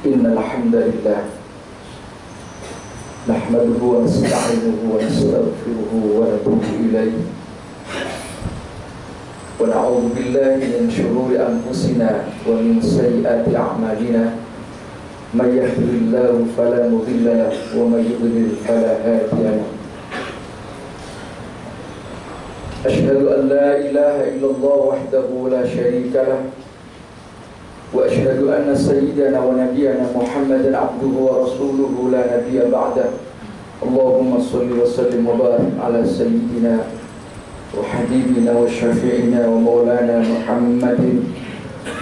Innal hamdalillah nahmaduhu wa nasta'inuhu wa nastaghfiruhu wa natubu ilayhi wa na'udzu billahi min shururi anfusina wa min sayyiati a'malina may yahdihillahu fala mudilla lahu wa may yudlil fala hadiya lahu. Ashhadu an la ilaha illallah wahdahu la syarika lahu wa ashhadu anna sayyidana wa nabiyyana Muhammadan abduhu wa rasuluhu la nabiyya ba'dahu. Allahumma shalli wa sallim wa barik ala sayyidina wa habibina wa syafi'ina wa maulana Muhammadin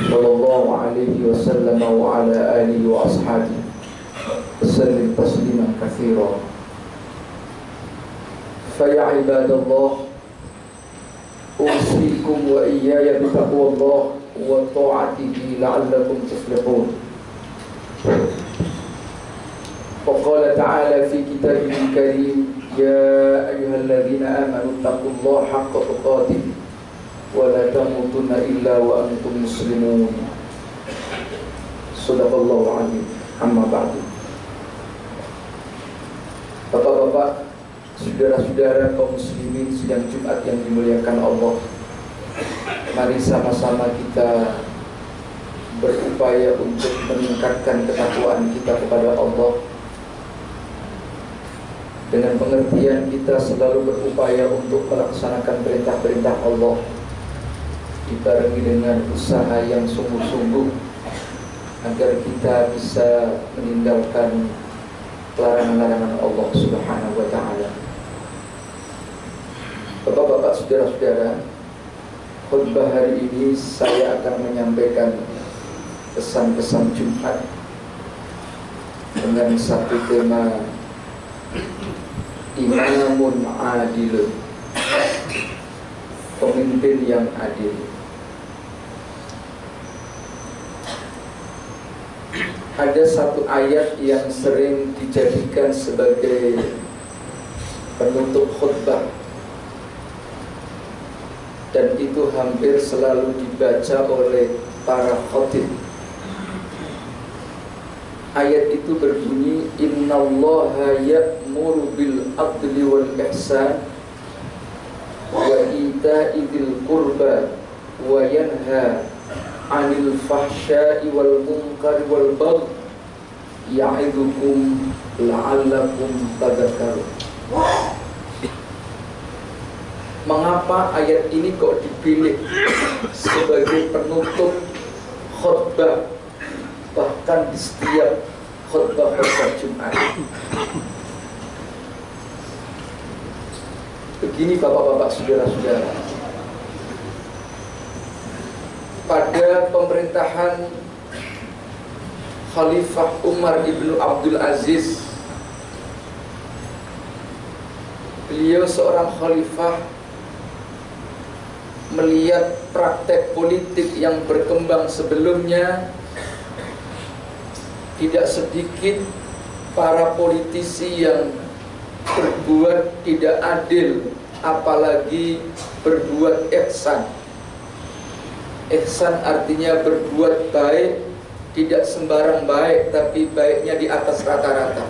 sallallahu alaihi wa sallam wa ala alihi wa ashabihi wa sallim tasliman katsira. Fa ya ibadallah, usikum wa iyaya bi taqwallah wa ta'atihi la'allakum tuflihun. Wa qala ta'ala fi kitabihil karim, ya ayyuhalladzina amanu taqullaha haqqa tuqatih wa la tamutunna illa wa antum muslimun. Shadaqallahu azim. Amma ba'du. Bapak-bapak, saudara-saudara kaum muslimin sidang Jumat yang dimuliakan Allah, mari sama-sama kita berupaya untuk meningkatkan ketakwaan kita kepada Allah. Dengan pengertian kita selalu berupaya untuk melaksanakan perintah-perintah Allah, dibarengi dengan usaha yang sungguh-sungguh agar kita bisa meninggalkan larangan-larangan Allah Subhanahu wa ta'ala. Bapak-bapak, saudara-saudara, khutbah hari ini saya akan menyampaikan pesan-pesan Jumat dengan satu tema, imamun adil, pemimpin yang adil. Ada satu ayat yang sering dijadikan sebagai penutup khutbah, dan itu hampir selalu dibaca oleh para khatib. Ayat itu berbunyi, innallaha ya'muru bil adli wal ihsan wa ita'i dzil qurba wa yanha 'anil fahsya'i wal munkari wal baghi ya'idzukum la'allakum tadhakkarun. Mengapa ayat ini kok dipilih sebagai penutup khutbah, bahkan di setiap khutbah Jumat? Begini bapak-bapak, saudara-saudara, pada pemerintahan Khalifah Umar ibnu Abdul Aziz, beliau seorang khalifah melihat praktek politik yang berkembang sebelumnya. Tidak sedikit para politisi yang berbuat tidak adil, apalagi berbuat ihsan. Ihsan artinya berbuat baik, tidak sembarang baik, tapi baiknya di atas rata-rata.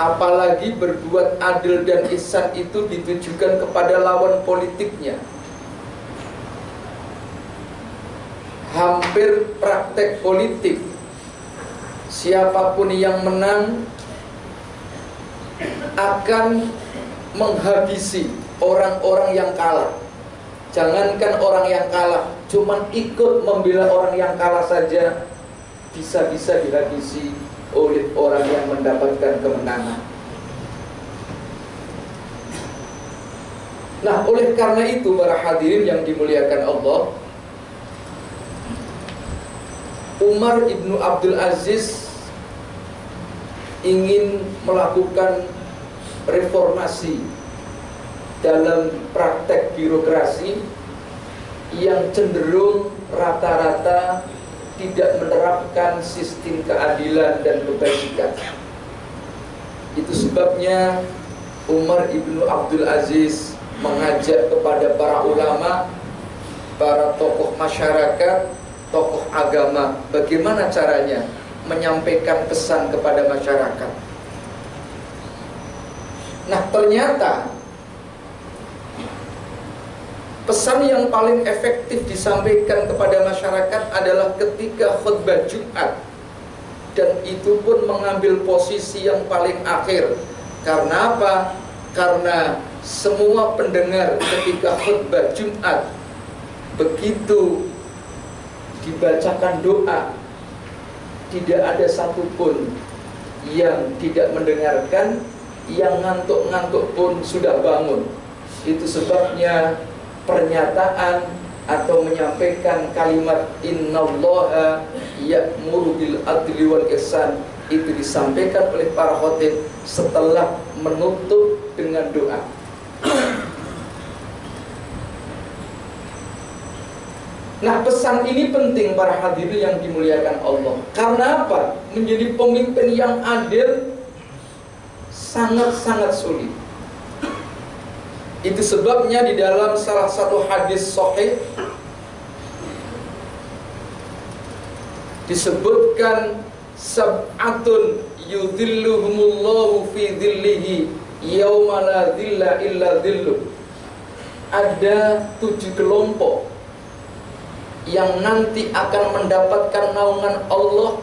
Apalagi berbuat adil dan ihsan itu ditujukan kepada lawan politiknya. Hampir praktek politik, siapapun yang menang akan menghabisi orang-orang yang kalah. Jangankan orang yang kalah, cuman ikut membela orang yang kalah saja bisa-bisa dihabisi oleh orang yang mendapatkan kemenangan. Nah, oleh karena itu para hadirin yang dimuliakan Allah, Umar ibnu Abdul Aziz ingin melakukan reformasi dalam praktek birokrasi yang cenderung rata-rata tidak menerapkan sistem keadilan dan kebajikan. Itu sebabnya Umar ibnu Abdul Aziz mengajak kepada para ulama, para tokoh masyarakat, tokoh agama, bagaimana caranya menyampaikan pesan kepada masyarakat. Nah, ternyata pesan yang paling efektif disampaikan kepada masyarakat adalah ketika khutbah Jumat. Dan itu pun mengambil posisi yang paling akhir. Karena apa? Karena semua pendengar ketika khutbah Jumat, begitu dibacakan doa, tidak ada satupun yang tidak mendengarkan, yang ngantuk-ngantuk pun sudah bangun. Itu sebabnya pernyataan atau menyampaikan kalimat innallaha ya'muru bil adli wal ihsan itu disampaikan oleh para khatib setelah menutup dengan doa. Nah, pesan ini penting para hadirin yang dimuliakan Allah. Karena apa? Menjadi pemimpin yang adil sangat-sangat sulit. Itu sebabnya di dalam salah satu hadis sahih disebutkan sab'atun yudhilluhumullahu fi dhillihi yauma la dhilla illa dhilluh. Ada 7 kelompok yang nanti akan mendapatkan naungan Allah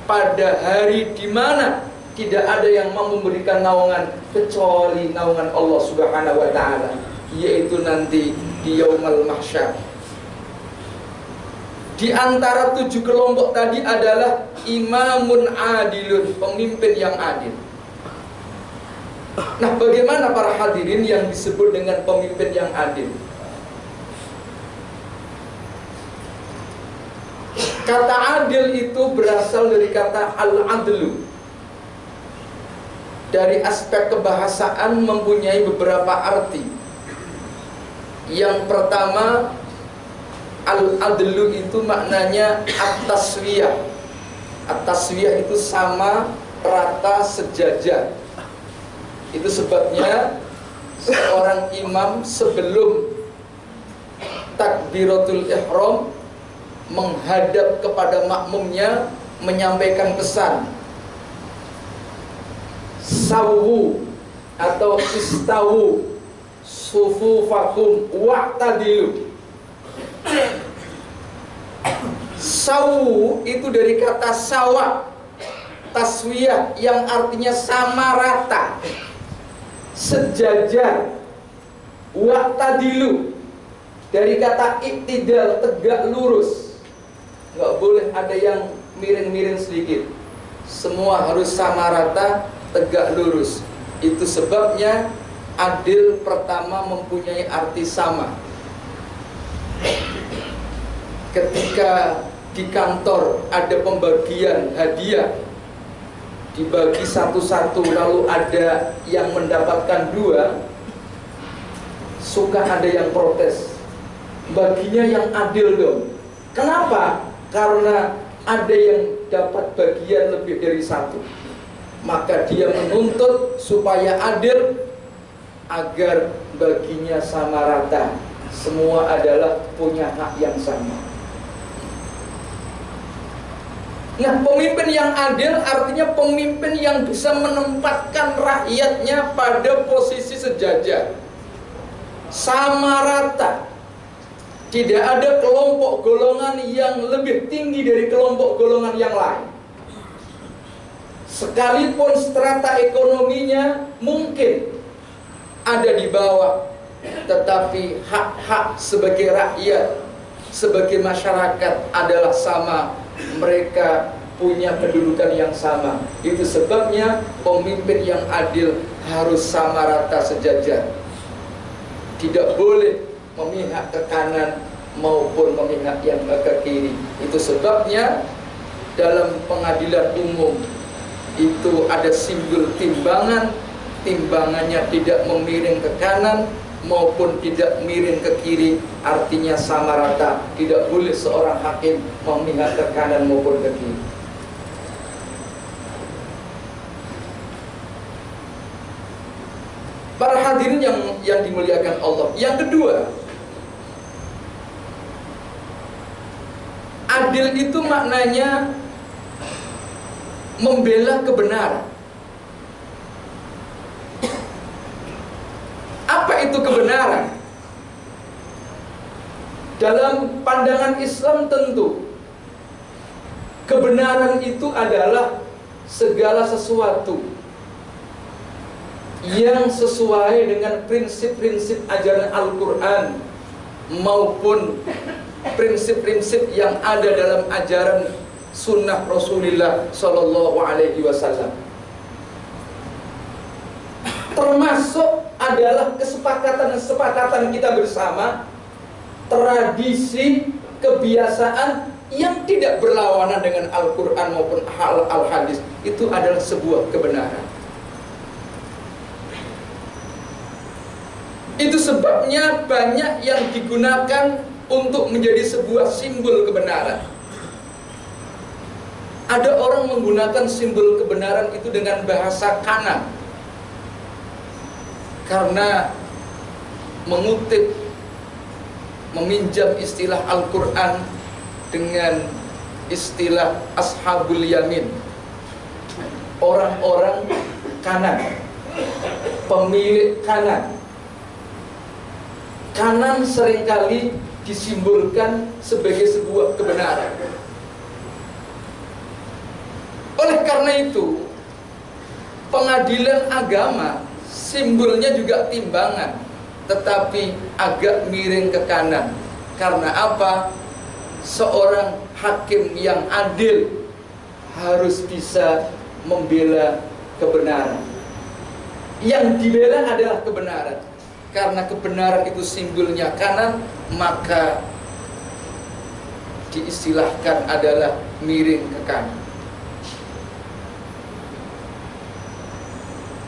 pada hari di mana tidak ada yang mau memberikan naungan kecuali naungan Allah Subhanahu wa ta'ala, yaitu nanti di Yaumul Mahsyar. Di antara 7 kelompok tadi adalah imamun adilun, pemimpin yang adil. Nah, bagaimana para hadirin yang disebut dengan pemimpin yang adil? Kata adil itu berasal dari kata al-adlu. Dari aspek kebahasaan mempunyai beberapa arti. Yang pertama, al-adlu itu maknanya at-taswiyah. At-taswiyah itu sama, rata, sejajar. Itu sebabnya seorang imam sebelum takbiratul ihram menghadap kepada makmumnya menyampaikan pesan sawu atau istawu sufufakum wa'tadilu. Sawu itu dari kata sawa, taswiyah yang artinya sama rata, sejajar. Wa'tadilu dari kata iktidal, tegak lurus. Nggak boleh ada yang miring-miring sedikit, semua harus sama rata, tegak lurus. Itu sebabnya adil pertama mempunyai arti sama. Ketika di kantor ada pembagian hadiah, dibagi satu-satu lalu ada yang mendapatkan 2, suka ada yang protes, baginya yang adil dong. Kenapa? Karena ada yang dapat bagian lebih dari 1. Maka dia menuntut supaya adil agar baginya sama rata. Semua adalah punya hak yang sama. Nah, pemimpin yang adil artinya pemimpin yang bisa menempatkan rakyatnya pada posisi sejajar, sama rata. Tidak ada kelompok golongan yang lebih tinggi dari kelompok golongan yang lain. Sekalipun strata ekonominya mungkin ada di bawah, tetapi hak-hak sebagai rakyat, sebagai masyarakat adalah sama. Mereka punya kedudukan yang sama. Itu sebabnya pemimpin yang adil harus sama rata, sejajar. Tidak boleh memihak ke kanan maupun memihak yang ke kiri. Itu sebabnya dalam pengadilan umum itu ada simbol timbangan. Timbangannya tidak memiring ke kanan maupun tidak miring ke kiri, artinya sama rata. Tidak boleh seorang hakim memihak ke kanan maupun ke kiri. Para hadirin Hadirin yang dimuliakan Allah. Yang kedua, adil itu maknanya membela kebenaran. Apa itu kebenaran? Dalam pandangan Islam tentu kebenaran itu adalah segala sesuatu yang sesuai dengan prinsip-prinsip ajaran Al-Quran maupun prinsip-prinsip yang ada dalam ajaran sunnah Rasulullah Sallallahu Alaihi Wasallam. Termasuk adalah kesepakatan kita bersama, tradisi, kebiasaan yang tidak berlawanan dengan Al-Quran maupun Al-Hadis. Itu adalah sebuah kebenaran. Itu sebabnya banyak yang digunakan untuk menjadi sebuah simbol kebenaran. Ada orang menggunakan simbol kebenaran itu dengan bahasa kanan, karena mengutip, meminjam istilah Al-Quran dengan istilah Ashabul Yamin, orang-orang kanan, pemilik kanan. Kanan seringkali disimbolkan sebagai sebuah kebenaran. Oleh karena itu, pengadilan agama simbolnya juga timbangan, tetapi agak miring ke kanan. Karena apa? Seorang hakim yang adil harus bisa membela kebenaran. Yang dibela adalah kebenaran. Karena kebenaran itu simbolnya kanan, maka diistilahkan adalah miring ke kanan.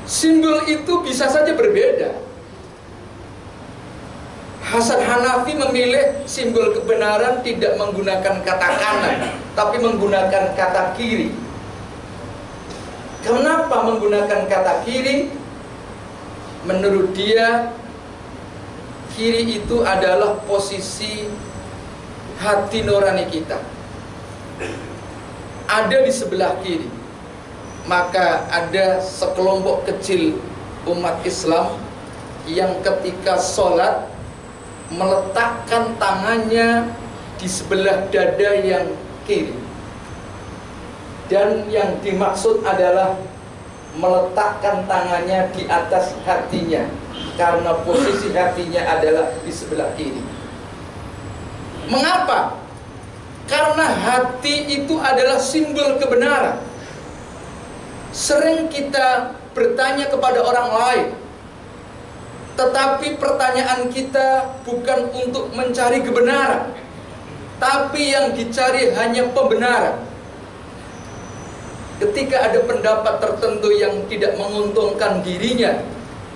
Simbol itu bisa saja berbeda. Hasan Hanafi memilih simbol kebenaran tidak menggunakan kata kanan, tapi menggunakan kata kiri. Kenapa menggunakan kata kiri? Menurut dia, kiri itu adalah posisi hati nurani kita, ada di sebelah kiri. Maka ada sekelompok kecil umat Islam yang ketika sholat meletakkan tangannya di sebelah dada yang kiri. Dan yang dimaksud adalah meletakkan tangannya di atas hatinya, karena posisi hatinya adalah di sebelah kiri. Mengapa? Karena hati itu adalah simbol kebenaran. Sering kita bertanya kepada orang lain, tetapi pertanyaan kita bukan untuk mencari kebenaran, tapi yang dicari hanya pembenaran. Ketika ada pendapat tertentu yang tidak menguntungkan dirinya,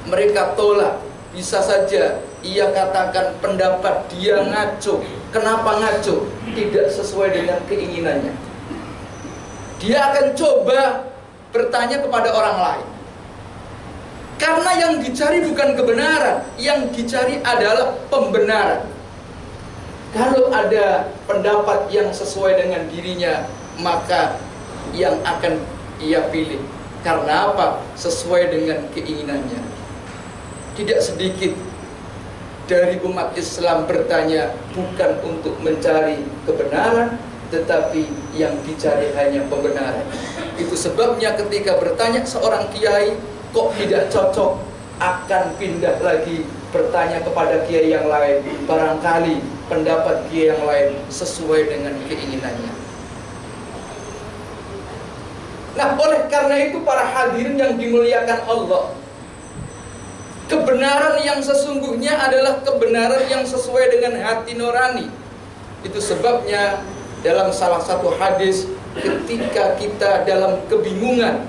mereka tolak. Bisa saja ia katakan pendapat dia ngaco. Kenapa ngaco? Tidak sesuai dengan keinginannya. Dia akan coba bertanya kepada orang lain. Karena yang dicari bukan kebenaran, yang dicari adalah pembenaran. Kalau ada pendapat yang sesuai dengan dirinya, maka yang akan ia pilih. Karena apa? Sesuai dengan keinginannya. Tidak sedikit dari umat Islam bertanya bukan untuk mencari kebenaran, tetapi yang dicari hanya pembenaran. Itu sebabnya ketika bertanya seorang kiai kok tidak cocok, akan pindah lagi bertanya kepada kiai yang lain. Barangkali pendapat kiai yang lain sesuai dengan keinginannya. Nah, oleh karena itu para hadirin yang dimuliakan Allah, kebenaran yang sesungguhnya adalah kebenaran yang sesuai dengan hati nurani. Itu sebabnya dalam salah satu hadis, ketika kita dalam kebingungan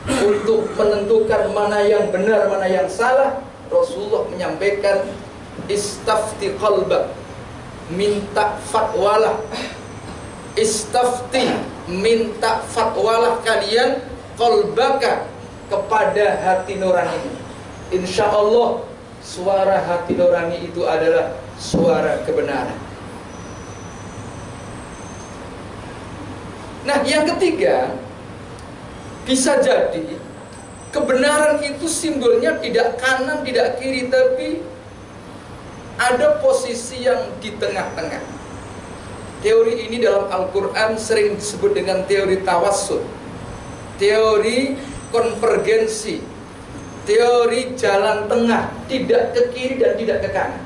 untuk menentukan mana yang benar, mana yang salah, Rasulullah menyampaikan, istafti qalbak, minta fatwalah. Istafti, minta fatwalah kalian, qalbaka, kepada hati nurani. insya Allah suara hati nurani itu adalah suara kebenaran. Nah, yang ketiga, bisa jadi kebenaran itu simbolnya tidak kanan, tidak kiri, tapi ada posisi yang di tengah-tengah. Teori ini dalam Al-Quran sering disebut dengan teori tawassul, teori konvergensi, teori jalan tengah, tidak ke kiri dan tidak ke kanan.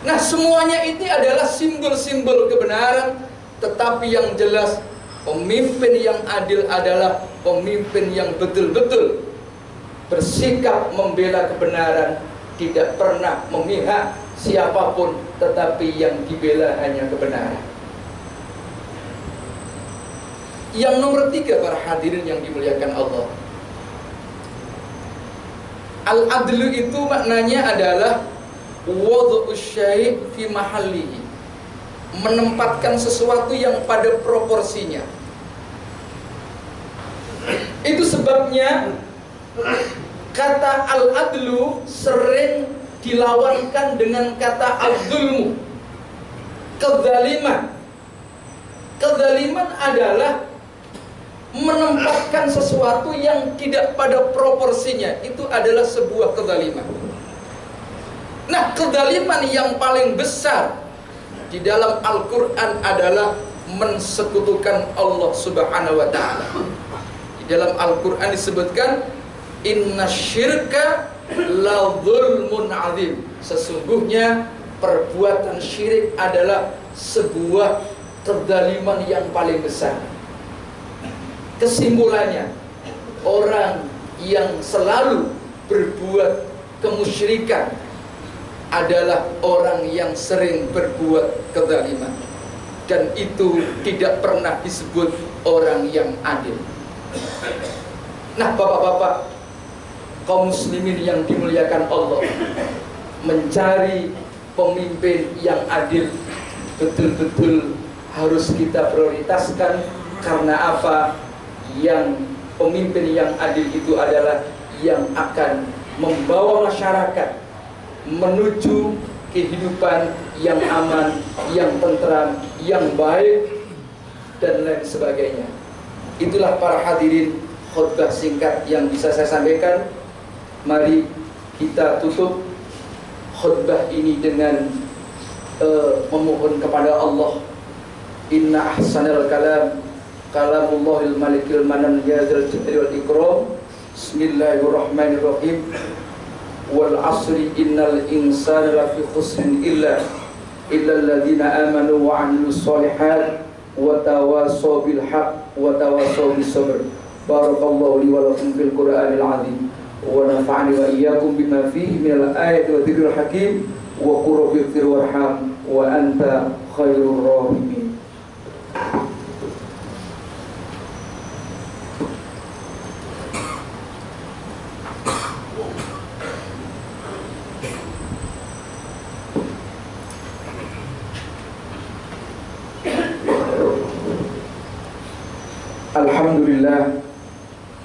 Nah, semuanya ini adalah simbol-simbol kebenaran, tetapi yang jelas pemimpin yang adil adalah pemimpin yang betul-betul bersikap membela kebenaran, tidak pernah memihak siapapun, tetapi yang dibela hanya kebenaran. Yang nomor tiga, para hadirin yang dimuliakan Allah, al-adlu itu maknanya adalah wad'u syai' fi mahallihi, menempatkan sesuatu yang pada proporsinya. Itu sebabnya kata al-adlu sering dilawankan dengan kata al-zulmu, kezaliman. Kezaliman adalah menempatkan sesuatu yang tidak pada proporsinya. Itu adalah sebuah kezaliman. Nah, kezaliman yang paling besar di dalam Al-Quran adalah mensekutukan Allah Subhanahu wa ta'ala. Di dalam Al-Quran disebutkan inna syirka la zulmun azim. Sesungguhnya perbuatan syirik adalah sebuah kezaliman yang paling besar. Kesimpulannya, orang yang selalu berbuat kemusyrikan adalah orang yang sering berbuat kezaliman, dan itu tidak pernah disebut orang yang adil. Nah, bapak-bapak, kaum muslimin yang dimuliakan Allah, mencari pemimpin yang adil betul-betul harus kita prioritaskan. Karena apa? Yang pemimpin yang adil itu adalah yang akan membawa masyarakat menuju kehidupan yang aman, yang tentram, yang baik, dan lain sebagainya. Itulah para hadirin khutbah singkat yang bisa saya sampaikan. Mari kita tutup khutbah ini dengan memohon kepada Allah. Inna ahsanal kalam kalamullahil malikil manan yazal jadri wal ikram. Bismillahirrahmanirrahim. Wal asri innal insana lafi khusrin illa alladziina aamanu wa 'amilus shalihat wa tawassaw bil haqq wa tawassaw bis sabr. Barakallahu li wa lakum fil Qur'anil 'azim wa nafa'ani wa iyyakum bima fihi minal ayati wa dzikril hakim wa qur rabbighfir warham wa anta khairur rahimin.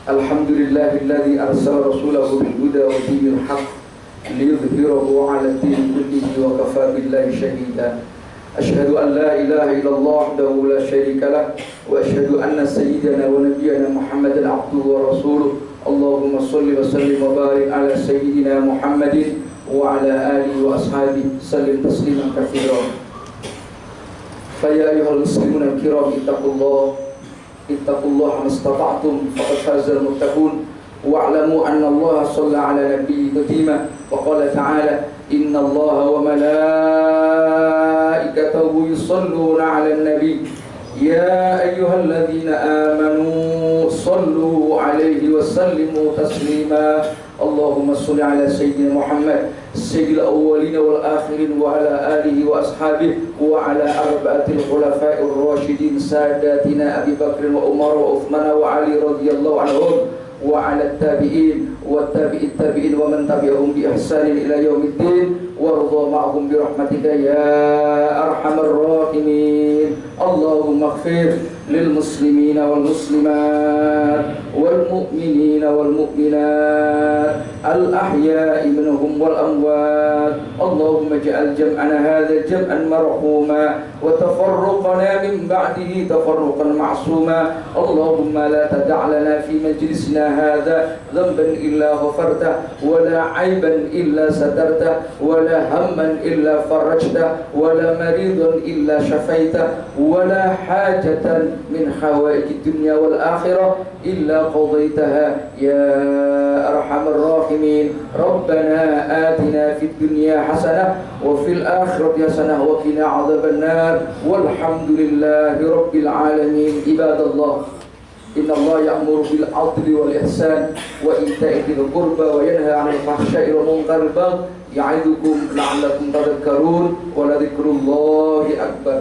Alhamdulillahilladzi arsala rasulahu bil huda wa dinil haqq liyudhhirahu 'ala din kullihi wa kafaa billahi shahida. Asyhadu an la ilaha illallah wahdahu la syarika lah wa asyhadu anna sayyidana wa nabiyyana Muhammadan 'abduhu wa rasuluh. Allahumma shalli wa sallim wa barik 'ala sayyidina Muhammadin wa 'ala alihi wa ashabihi sallim tasliman katsiran. Fa ya ayyuhal muslimuna al-kiram ittaqullaha mastata'tum faqad fazal muttaqun wa'lamu anna Allah shalla 'ala nabiyyi katima wa qala ta'ala innallaha wa malaikatahu yusalluna 'alan nabiy ya ayyuhalladzina amanu sallu 'alaihi wa sallimu taslima. Allahumma shalli 'ala sayyidina Muhammad sayyidil awwalin wal akhirin wa 'ala alihi wa ashabihi wa 'ala arba'atil khulafa'ir rasyidin sadatina Abi Bakr wa Umar wa Uthman wa Ali radhiyallahu anhum wa 'ala tabi'in والتابع التابعين ومن تبعهم بإحسان إلى يوم الدين وارضى معهم برحمتك يا أرحم الراحمين. اللهم اغفر للمسلمين والمسلمات والمؤمنين والمؤمنات الأحياء منهم والأموات. اللهم اجعل جمعنا هذا جمعا مرحوما وتفرقنا من بعده تفرقا معصوما. اللهم لا تدع لنا في مجلسنا هذا ذنبا إلا غفرته ولا عيبا إلا سترته ولا هما إلا فرجته ولا مريضا إلا شفيته ولا حاجة من حوائج الدنيا والآخرة إلا قضيتها يا أرحم الراحمين. ربنا آتنا في الدنيا حسنة وفي الآخرة حسنة وقنا عذاب النار والحمد لله رب العالمين. عباد الله، إن الله يأمر بالعدل والإحسان وإيتاء ذي القربى وينهى عن الفحشاء والمنكر والبغي يعظكم لعلكم تذكرون ولذكر الله أكبر.